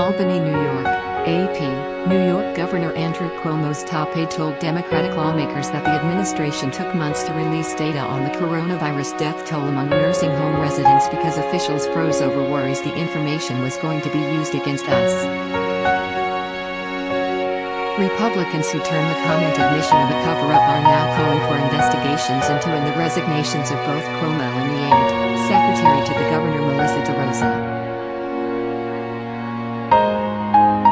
Albany, New York. AP, New York Governor Andrew Cuomo's top aide told Democratic lawmakers that the administration took months to release data on the coronavirus death toll among nursing home residents because officials froze over worries the information was going to be used against us. Republicans who term the comment admission of a cover-up are now calling for investigations into and the resignations of both Cuomo and the aide, secretary to the governor Melissa DeRosa.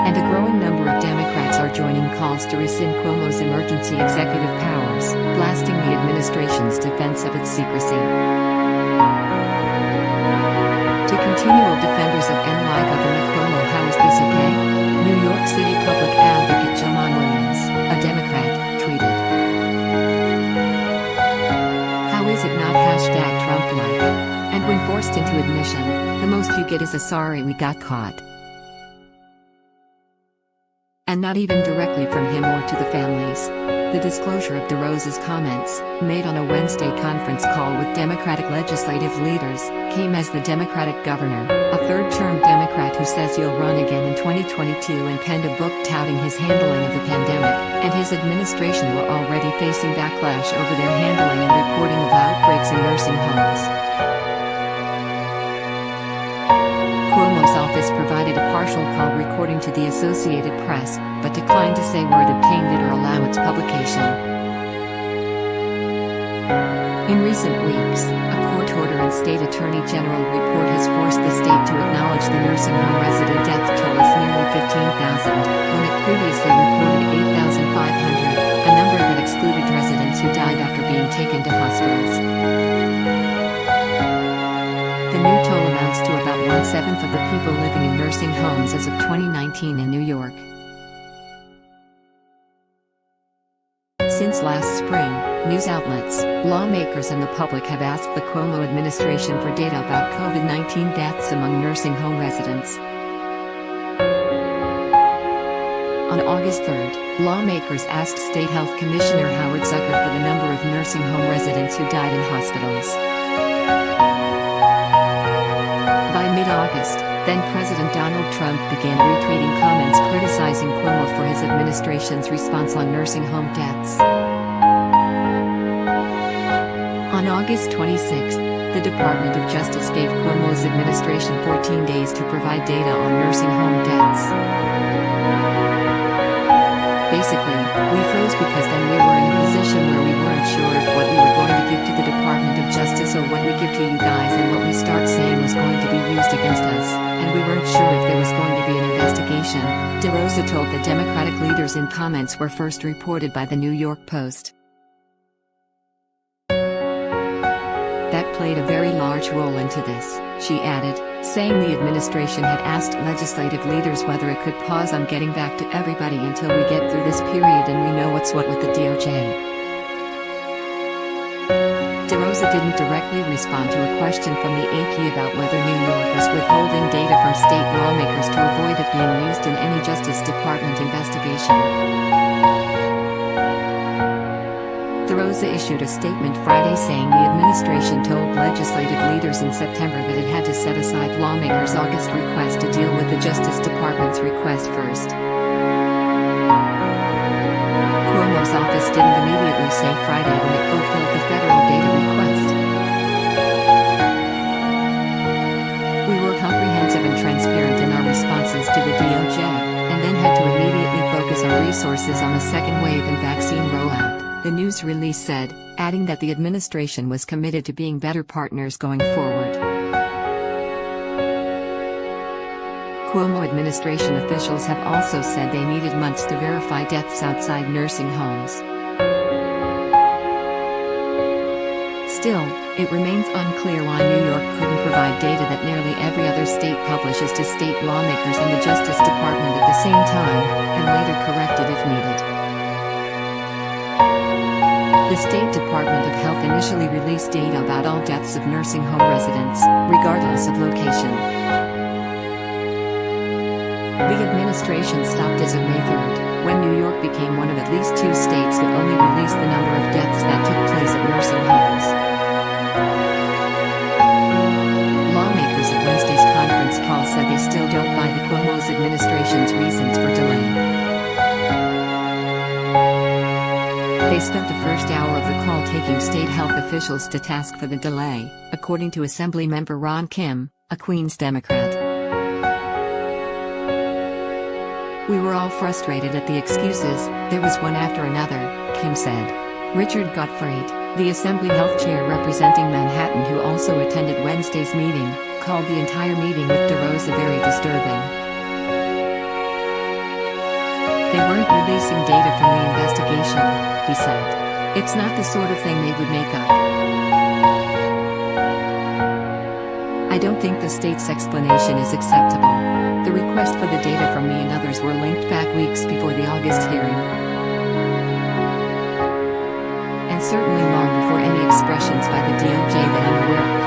And a growing number of Democrats are joining calls to rescind Cuomo's emergency executive powers, blasting the administration's defense of its secrecy. To continual defenders of NY Governor Cuomo, how is this okay? New York City public advocate Jumaane, a Democrat, tweeted. How is it not #Trump-like? And when forced into admission, the most you get is a sorry we got caught. And not even directly from him or to the families. The disclosure of DeRosa's comments, made on a Wednesday conference call with Democratic legislative leaders, came as the Democratic governor, a third-term Democrat who says he'll run again in 2022 and penned a book touting his handling of the pandemic, and his administration were already facing backlash over their handling and reporting of outbreaks in nursing homes. Cuomo's office provided a partial call recording to the Associated Press, but declined to say where it obtained it or allow its publication. In recent weeks, a court order and state attorney general report has forced the state to acknowledge the nursing home resident death toll as nearly 15,000, when it previously reported 8,500, a number that excluded residents who died after being taken to hospitals. The new toll amounts to about 1/7 of the people living in nursing homes as of 2019 in New York. Since last spring, news outlets, lawmakers and the public have asked the Cuomo administration for data about COVID-19 deaths among nursing home residents. On August 3, lawmakers asked State Health Commissioner Howard Zucker for the number of nursing home residents who died in hospitals. By mid-August, then-President Donald Trump began retweeting comments criticizing Cuomo for his administration's response on nursing home deaths. On August 26, the Department of Justice gave Cuomo's administration 14 days to provide data on nursing home deaths. Basically, we froze because then we were in a position where we weren't sure if what we were going to give to the Department of Justice or what we give to you guys and what we start saying was going to be used against us, and we weren't sure if there was going to be an investigation, DeRosa told the Democratic leaders in comments were first reported by the New York Post. That played a very large role into this, she added, saying the administration had asked legislative leaders whether it could pause on getting back to everybody until we get through this period and we know what's what with the DOJ. DeRosa didn't directly respond to a question from the AP about whether New York was withholding data from state lawmakers to avoid it being used in any Justice Department investigation. DeRosa issued a statement Friday saying the administration told legislative leaders in September that it had to set aside lawmakers' August request to deal with the Justice Department's request first. Cuomo's office didn't immediately say Friday when it fulfilled the federal data request. We were comprehensive and transparent in our responses to the DOJ, and then had to immediately focus our resources on the second wave and vaccine rollout, the news release said, adding that the administration was committed to being better partners going forward. Cuomo administration officials have also said they needed months to verify deaths outside nursing homes. Still, it remains unclear why New York couldn't provide data that nearly every other state publishes to state lawmakers and the Justice Department at the same time, and later corrected if needed. The State Department of Health initially released data about all deaths of nursing home residents, regardless of location. The administration stopped as of May 3, when New York became one of at least 2 states that only released the number of deaths that took place at nursing homes. Lawmakers at Wednesday's conference call said they still don't buy the Cuomo's administration's reasons for delay. They spent the first hour of the call taking state health officials to task for the delay, according to Assemblymember Ron Kim, a Queens Democrat. "We were all frustrated at the excuses, there was one after another," Kim said. Richard Gottfried, the Assembly Health Chair representing Manhattan who also attended Wednesday's meeting, called the entire meeting with DeRosa very disturbing. "They weren't releasing data from the investigation," he said. "It's not the sort of thing they would make up. I don't think the state's explanation is acceptable. The request for the data from me and others were linked back weeks before the August hearing. And certainly long before any expressions by the DOJ that I'm aware of.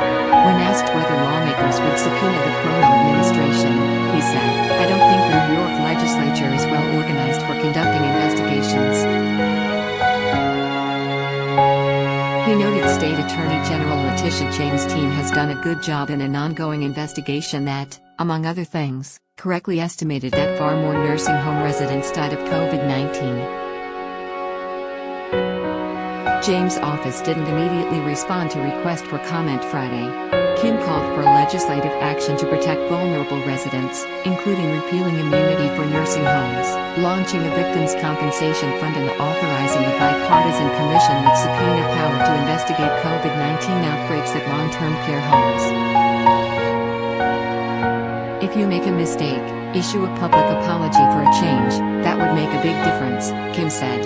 When asked whether lawmakers would subpoena the Cuomo administration, he said, I don't think the New York legislature is well organized for conducting investigations." He noted State Attorney General Letitia James' team has done a good job in an ongoing investigation that, among other things, correctly estimated that far more nursing home residents died of COVID-19. James' office didn't immediately respond to request for comment Friday. Kim called for legislative action to protect vulnerable residents, including repealing immunity for nursing homes, launching a victims' compensation fund and authorizing a bipartisan commission with subpoena power to investigate COVID-19 outbreaks at long-term care homes. "If you make a mistake, issue a public apology for a change, that would make a big difference," Kim said.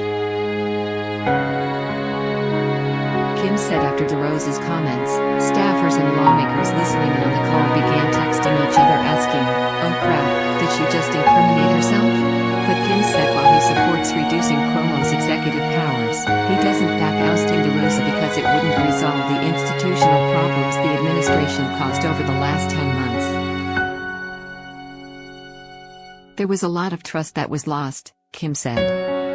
Kim said after DeRosa's comments, staffers and lawmakers listening in on the call began texting each other asking, "Oh crap, did she just incriminate herself?" But Kim said while he supports reducing Cuomo's executive powers, he doesn't back ousting DeRosa because it wouldn't resolve the institutional problems the administration caused over the last 10 months. "There was a lot of trust that was lost," Kim said.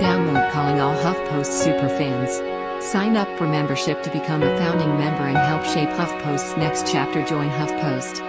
Download calling all HuffPost superfans. Sign up for membership to become a founding member and help shape HuffPost's next chapter. Join HuffPost.